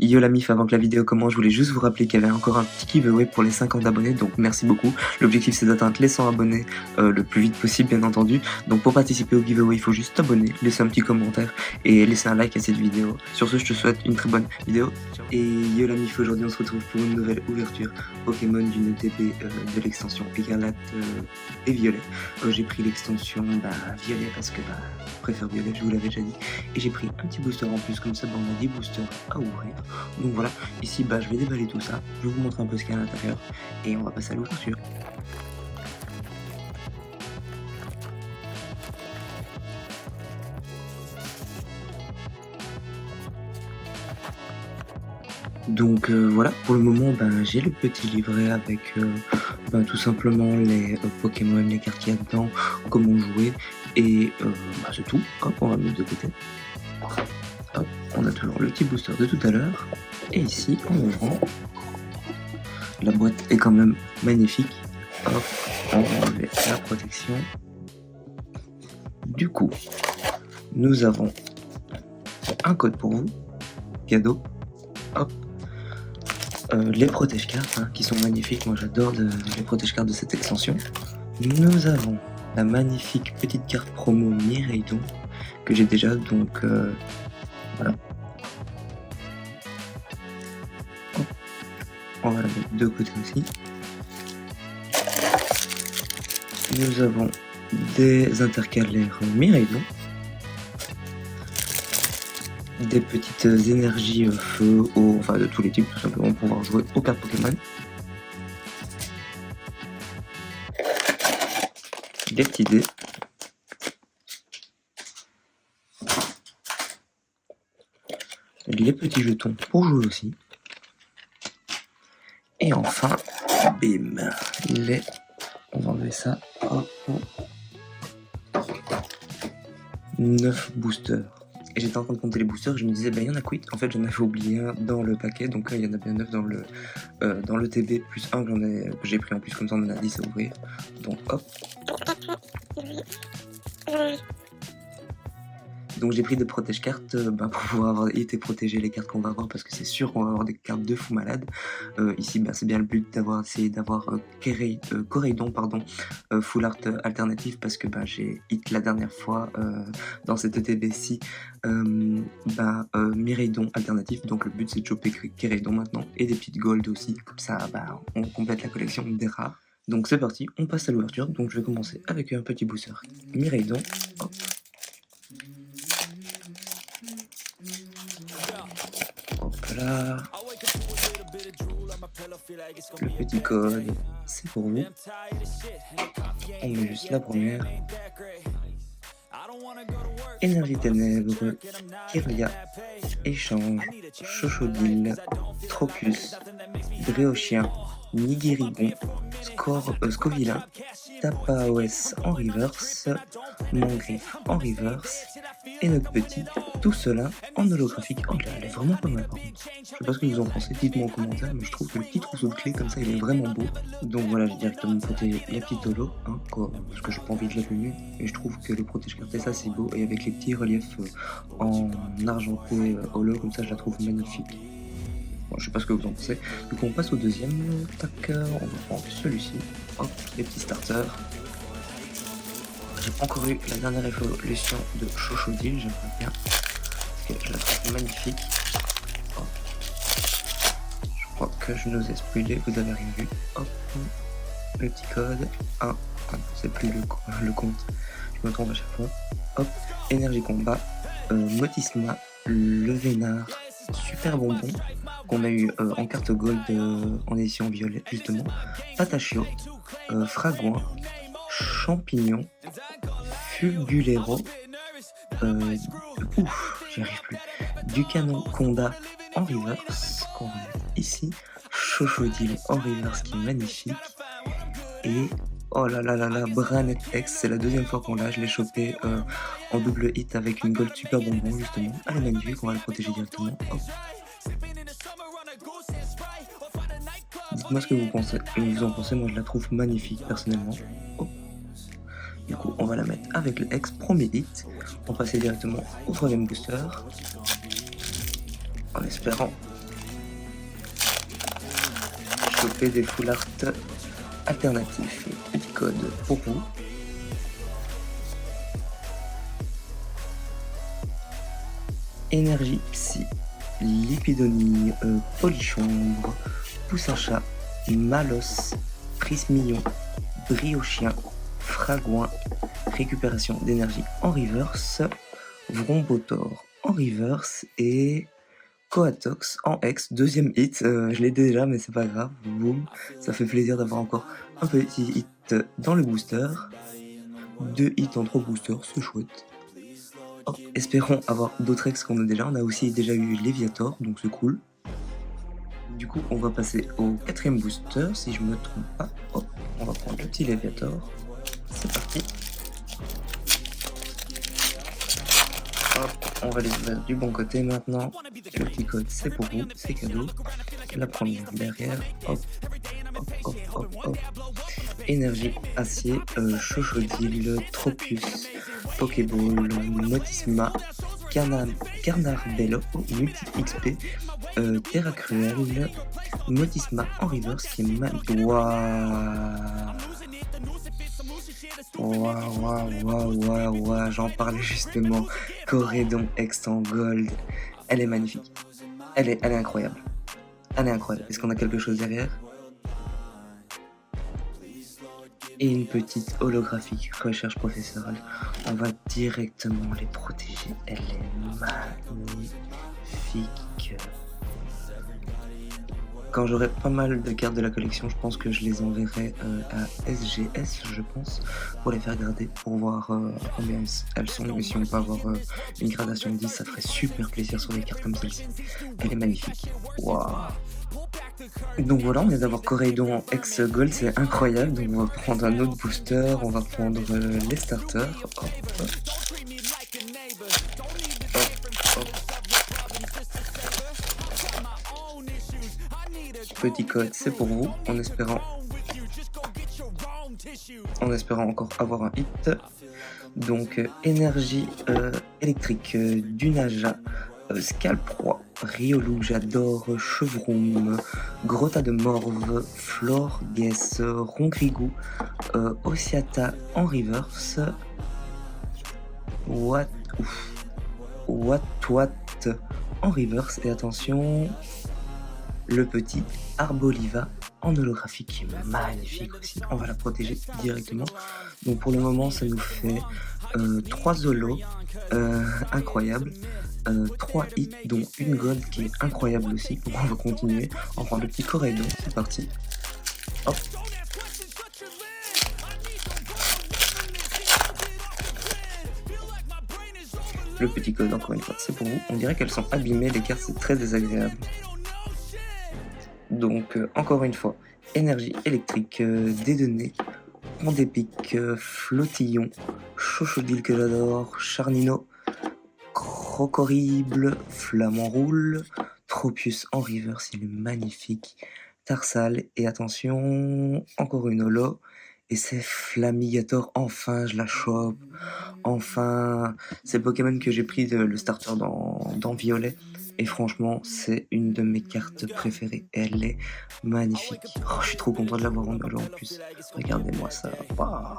Yo la mif, avant que la vidéo commence, je voulais juste vous rappeler qu'il y avait encore un petit giveaway pour les 50 abonnés, donc merci beaucoup. L'objectif c'est d'atteindre les 100 abonnés le plus vite possible bien entendu. Donc pour participer au giveaway, il faut juste t'abonner, laisser un petit commentaire et laisser un like à cette vidéo. Sur ce, je te souhaite une très bonne vidéo. Et yo la mif, aujourd'hui on se retrouve pour une nouvelle ouverture Pokémon d'une TP de l'extension Écarlate et Violet. J'ai pris l'extension Violet parce que je préfère Violet, je vous l'avais déjà dit. Et j'ai pris un petit booster en plus, comme ça on a 10 boosters à ouvrir. Donc voilà, ici je vais déballer tout ça, je vais vous montrer un peu ce qu'il y a à l'intérieur et on va passer à l'ouverture. Donc voilà, pour le moment j'ai le petit livret avec tout simplement les Pokémon, les cartes qu'il y a dedans, comment jouer et c'est tout. Hop, on va le mettre de côté. Hop, on a toujours le petit booster de tout à l'heure. Et ici, en ouvrant, la boîte est quand même magnifique. Hop, on va enlever la protection. Du coup, nous avons un code pour vous, cadeau. Hop, les protège-cartes qui sont magnifiques. Moi j'adore les protège-cartes de cette extension. Nous avons la magnifique petite carte promo Miraidon que j'ai déjà, donc voilà. Hop. On va la mettre de côté aussi. Nous avons des intercalaires Miraidon, des petites énergies feu, eau, enfin de tous les types, tout simplement pour pouvoir jouer aux cartes Pokémon. Des petits dés. Les petits jetons pour jouer aussi. Et enfin, bim, on va enlever ça. Hop. 9 boosters. Et j'étais en train de compter les boosters, je me disais, il y en a 8. En fait, j'en avais oublié un dans le paquet, donc il y en a bien 9 dans le TB, plus un que j'ai pris en plus, comme ça on en a 10 à ouvrir. Donc hop. Donc j'ai pris des protège-cartes pour pouvoir avoir été protégé les cartes qu'on va avoir, parce que c'est sûr qu'on va avoir des cartes de fou malade. Ici c'est bien le but d'avoir essayé d'avoir Coraidon full art alternative, parce que j'ai hit la dernière fois dans cette ETB-ci Miraidon alternatif, donc le but c'est de choper Coraidon maintenant, et des petites gold aussi, comme ça on complète la collection des rares. Donc c'est parti, on passe à l'ouverture. Donc je vais commencer avec un petit booster Miraidon. Hop. Hop là. Le petit code, c'est pour vous. On met juste la première. Énergie ténèbres, Kirlia, Échange, Chochodile, Trocus, Bréochien, Nigirigon, Scovilla, Tapaos en reverse, Mangriffe en reverse, et notre petit, tout cela en holographique. Oh là, elle est vraiment pas mal par contre. Je sais pas ce que vous en pensez, dites-moi en commentaire, mais je trouve que le petit trousseau de clés comme ça il est vraiment beau. Donc voilà, j'ai directement protégé la petite holo, parce que j'ai pas envie de la plumer, et je trouve que le protège-carte ça c'est beau, et avec les petits reliefs en argenté holo comme ça je la trouve magnifique. Bon, je sais pas ce que vous en pensez. Du coup on passe au deuxième. Tac, on va prendre celui-ci. Hop, les petits starters. J'ai pas encore eu la dernière évolution de Chochodile, j'aimerais bien, parce que je la trouve magnifique. Hop. Je crois que je nous ai spoilé, vous avez rien vu. Hop, le petit code. Ah, c'est plus le compte, je me trompe à chaque fois. Hop, énergie combat, Motisma, le Vénard, super bonbon, qu'on a eu en carte gold en édition violette justement, Patachio, Fragouin, Champignon, Fulgulero, j'y arrive plus, Ducanon Conda en reverse, qu'on va mettre ici, Chochodile en reverse qui est magnifique, et oh là là là là, Branet X, c'est la deuxième fois qu'on l'a, je l'ai chopé en double hit avec une gold super bonbon justement, elle est magnifique, on va le protéger directement. Hop. Dites-moi ce que vous en pensez, moi je la trouve magnifique personnellement. Hop. Du coup on va la mettre avec le X, premier hit, on va passer directement au troisième booster, en espérant choper des full art alternatifs. Petit code pour vous. Énergie Psy, Lipidonie, Polychombre, Poussin Chat, Malos, Prismillon, Briochien, Fragouin, Récupération d'énergie en reverse, Vrombotor en reverse et Coatox en X, deuxième hit, je l'ai déjà mais c'est pas grave, boum, ça fait plaisir d'avoir encore un petit hit dans le booster, 2 hits en 3 boosters, c'est chouette. Oh, espérons avoir d'autres X qu'on a déjà, on a aussi déjà eu Léviator, donc c'est cool. Du coup on va passer au 4ème booster, si je me trompe pas, hop, on va prendre le petit Léviator, c'est parti. Hop, on va les ouvrir du bon côté maintenant. Le petit code c'est pour vous, c'est cadeau. La première derrière, hop, hop, hop, hop, hop. Énergie, acier, Chochodile, Tropius, Pokéball, Motisma, Carnarbello, Multi XP, Terra Cruel, Motisma en reverse qui est mal. Waouh, j'en parlais justement. Corédon X en gold. Elle est magnifique. Elle est incroyable. Elle est incroyable. Est-ce qu'on a quelque chose derrière? Et une petite holographique recherche professorale. On va directement les protéger. Elle est magnifique. Quand j'aurai pas mal de cartes de la collection, je pense que je les enverrai à SGS, je pense, pour les faire garder, pour voir combien elles sont. Mais si on peut avoir une gradation 10, ça ferait super plaisir sur des cartes comme celle-ci. Elle est magnifique. Waouh. Donc voilà, on vient d'avoir Corédon en X Gold, c'est incroyable. Donc on va prendre un autre booster, on va prendre les starters. Hop, hop. Petit code, c'est pour vous, en espérant encore avoir un hit. Donc énergie électrique d'Unaja, Scalproie, Riolu, J'adore, Chevroum, Grotta de Morve, Flore, Guess, Rongrigou, Ossiata en reverse, Wat en reverse, et attention, le petit Arboliva en holographique qui est magnifique aussi. On va la protéger directement. Donc pour le moment, ça nous fait 3 holos incroyables, 3 hits, dont une gold qui est incroyable aussi. Donc on va continuer. On prend le petit Corédon, c'est parti. Hop. Le petit code, encore une fois, c'est pour vous. On dirait qu'elles sont abîmées, les cartes, c'est très désagréable. Donc, encore une fois, énergie électrique, dédonné, pont d'épique, flottillon, Chochodile que j'adore, Charnino, Crocorible, Flamant roule, Tropius en reverse, il est magnifique, Tarsal, et attention, encore une holo, et c'est Flamigator, enfin je la chope, enfin, c'est le Pokémon que j'ai pris le starter dans Violet. Et franchement, c'est une de mes cartes préférées. Elle est magnifique. Oh, je suis trop content de l'avoir en holo en plus. Regardez-moi ça. Wow.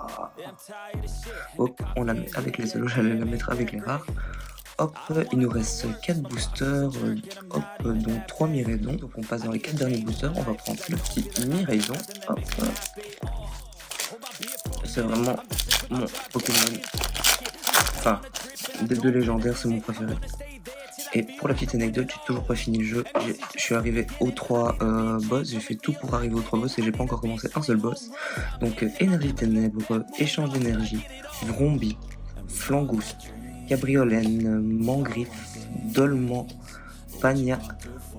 Hop, on la met avec les holos. J'allais la mettre avec les rares. Hop, il nous reste 4 boosters. Hop, dont 3 Miraidon. Donc on passe dans les 4 derniers boosters. On va prendre le petit Miraidon. Hop. C'est vraiment mon Pokémon. Enfin, des 2 légendaires, c'est mon préféré. Et pour la petite anecdote, j'ai toujours pas fini le jeu. Je suis arrivé aux 3 boss, j'ai fait tout pour arriver aux 3 boss et j'ai pas encore commencé un seul boss. Donc énergie ténèbres, échange d'énergie, Vrombi, Flangouste, Cabriolène, Mangriffe, Dolman, Pagna,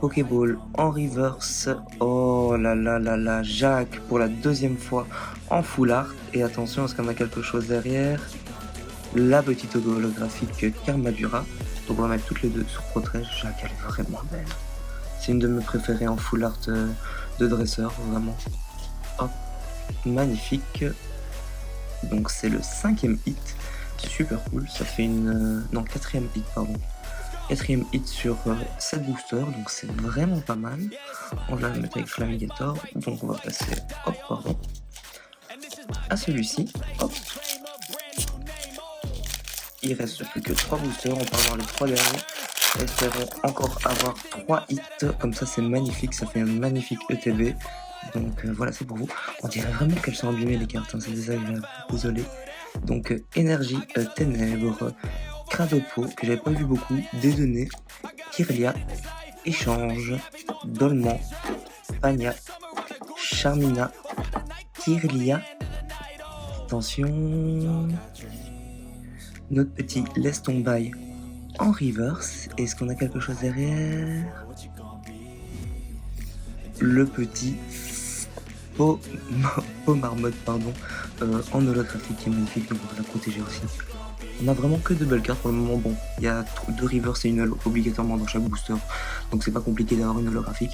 Pokéball en reverse. Oh là là là là, Jacques pour la 2e fois en full art. Et attention, est-ce qu'on a quelque chose derrière? La petite holographique Karmadura. Donc on va mettre toutes les deux sur Protège. Jacques, elle est vraiment belle. C'est une de mes préférées en full art de dresseur, vraiment. Hop, magnifique. Donc c'est le 5e hit. Super cool. Ça fait une... non, 4e hit, pardon. 4e hit sur 7 boosters, donc c'est vraiment pas mal. On va le mettre avec Flamigator, donc on va passer, hop, pardon, à celui-ci, hop. Il reste plus que 3 boosters, on part dans les 3 derniers. Espérons encore avoir 3 hits, comme ça c'est magnifique, ça fait un magnifique ETB. Donc voilà, c'est pour vous. On dirait vraiment qu'elles sont abîmées les cartes, hein, c'est désagréable, désolé. Donc énergie, ténèbres, Cradopo, que j'avais pas vu beaucoup, Dédonné, Kirlia, Échange, Dolman, Pania, Charmina, Kirlia, attention, notre petit Laisse ton bail en reverse. Est-ce qu'on a quelque chose derrière? Le petit Marmotte, pardon, en holographique qui est magnifique, donc on va la protéger aussi. On a vraiment que de belles cartes pour le moment. Bon, il y a 2 reverse et une holo obligatoirement dans chaque booster, donc c'est pas compliqué d'avoir une holographique.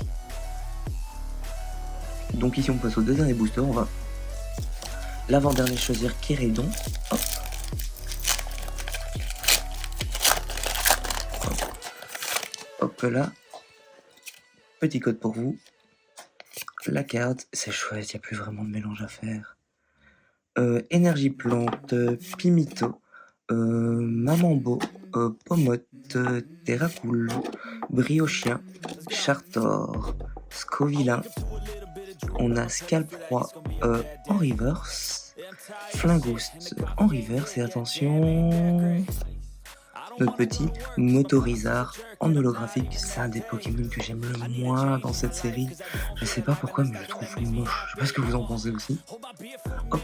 Donc ici on passe au 2 derniers boosters, on va l'avant-dernier choisir Kérédon. Hop. Hop là. Petit code pour vous. La carte, c'est chouette, il n'y a plus vraiment de mélange à faire. Énergie plante, Pimito, Mamambo, Pomote, Terracool, Briochien, Chartor, Scovillain. On a Scalproie en reverse, Flingouste en reverse, et attention, notre petit Motorizard en holographique. C'est un des Pokémon que j'aime le moins dans cette série. Je sais pas pourquoi, mais je le trouve moche. Je sais pas ce que vous en pensez aussi. Hop.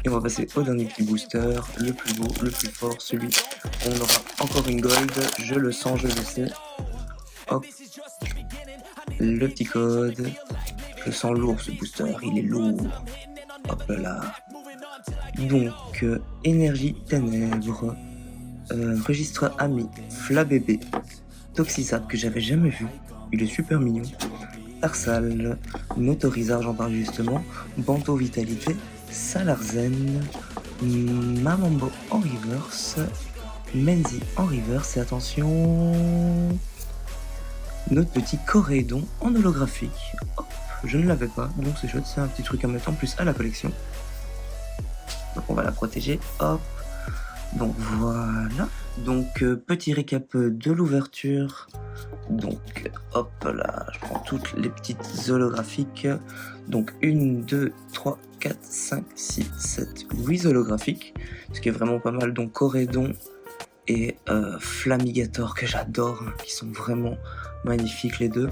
Et on va passer au dernier petit booster, le plus beau, le plus fort, celui où on aura encore une gold. Je le sens, je le sais. Hop. Le petit code. Je sens lourd ce booster, il est lourd. Hop là. Donc, énergie ténèbres. Registre ami, Flabébé, Toxisap que j'avais jamais vu, il est super mignon, Tarsal, Motorizard, j'en parle justement, Banto Vitalité, Salarzen, Mamambo en reverse, Menzi en reverse, et attention, notre petit Corédon en holographique. Hop, je ne l'avais pas, donc c'est chouette, c'est un petit truc à mettre en plus à la collection. Donc on va la protéger, hop. Donc voilà, donc petit récap de l'ouverture. Donc hop là, je prends toutes les petites holographiques. Donc 1, 2, 3, 4, 5, 6, 7, 8 holographiques, ce qui est vraiment pas mal. Donc Corédon et Flamigator que j'adore, hein, qui sont vraiment magnifiques les deux.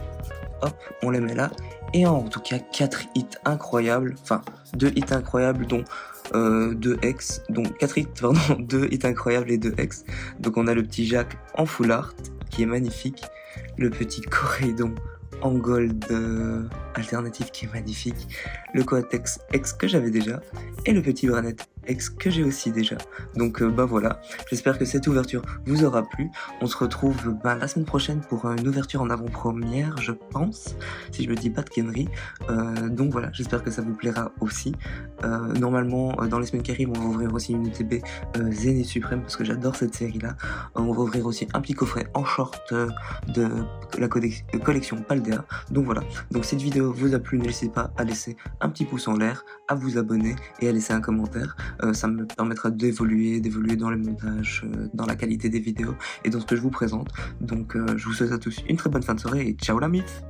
Hop, on les met là. Et en tout cas 4 hits incroyables, enfin 2 hits incroyables dont 2 X, donc 4 hits, pardon, 2 hits incroyables et 2 X. Donc on a le petit Jacques en full art qui est magnifique, le petit Corédon en gold alternatif qui est magnifique, le Coatex X que j'avais déjà, et le petit Branet X que j'ai aussi déjà. Donc bah voilà, j'espère que cette ouverture vous aura plu. On se retrouve la semaine prochaine pour une ouverture en avant-première, je pense, si je me dis pas de conneries. Donc voilà, j'espère que ça vous plaira aussi. Normalement, dans les semaines qui arrivent, on va ouvrir aussi une UTB Zénith Suprême, parce que j'adore cette série-là. On va ouvrir aussi un petit coffret en short de la collection Paldea. Donc voilà, donc cette vidéo vous a plu, n'hésitez pas à laisser un petit pouce en l'air, à vous abonner et à laisser un commentaire. Ça me permettra d'évoluer dans les montages, dans la qualité des vidéos et dans ce que je vous présente. Donc je vous souhaite à tous une très bonne fin de soirée et ciao la mythe.